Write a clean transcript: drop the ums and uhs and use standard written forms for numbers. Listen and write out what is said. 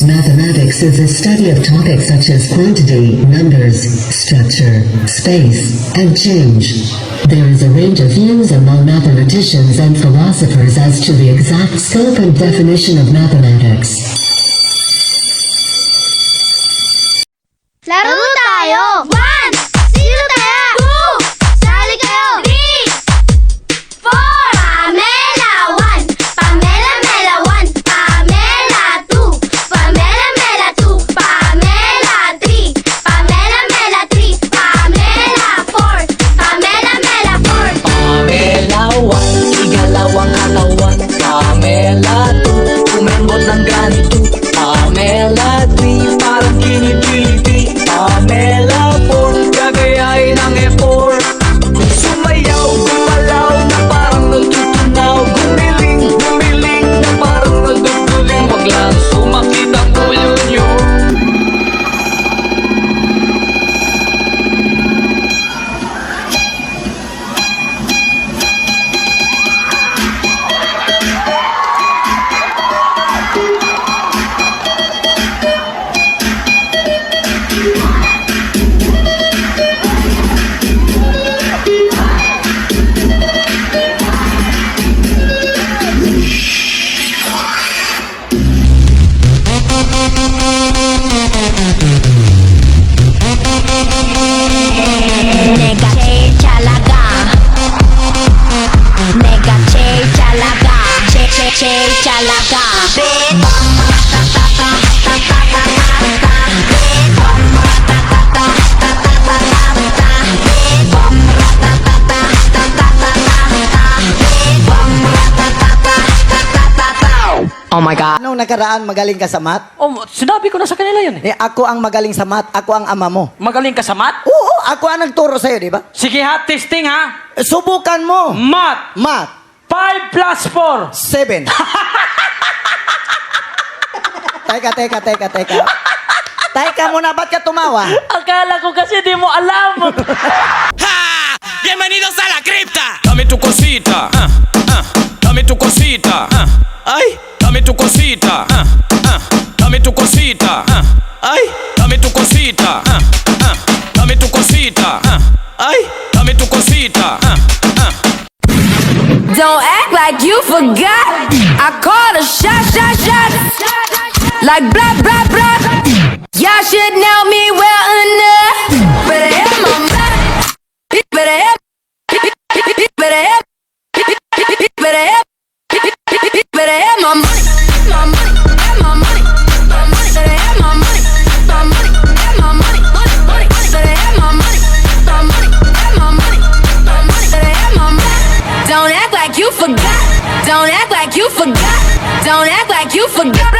Mathematics is the study of topics such as quantity, numbers, structure, space, and change. There is a range of views among mathematicians and philosophers as to the exact scope and definition of mathematics. Laro tayo! 1! Sino tayo? 2! Sali kayo! 3! 4! Pamela 1! Pamela Mela 1! Pamela 2! Pamela Mela 2! Pamela 3! Pamela Mela 3! Pamela 4! Pamela Mela 4! Pamela 1, igalawang katawan. Pamela 2, kumembot ng ganito. Pamela 3, parang kinikiliti. Pamela 4, gagayain ang effort. Sumayaw, gumalaw na parang natutunaw. Gumiling, gumiling na parang naduduling. Wag lang sumakit ang ulo nyo. Nega che chalaga. Nega che chalaga. Che chalaga. Oh my God. Nung nakaraan, magaling ka sa math? Oh, sinabi ko na sa kanila yun eh. Ako ang magaling sa math. Ako ang ama mo. Magaling ka sa math? Oo, ako ang nagturo sa'yo, di ba? Sige ha, testing ha. Subukan mo. Math. Math. 5 plus 4. 7. Teka. Teka muna, ba't ka tumawa? Akala ko kasi di mo alam. Bienvenidos a la cripta. Dame tu cosita, dame tu cosita, ay, dame tu cosita, dame tu cosita, ay, dame tu cosita, dame tu cosita, ay, dame tu cosita. Don't act like you forgot. I called a shot. Like blah, blah, blah. Y'all should know me well enough. Better have my money. Better have. Better have. Better have. Better have my money. My money. Have my money. My money. Better have my money. My money. Have my money. Money. Better have my money. My money. Have my money. My money. Better have my money. Don't act like you forgot. Don't act like you forgot. Don't act like you forgot.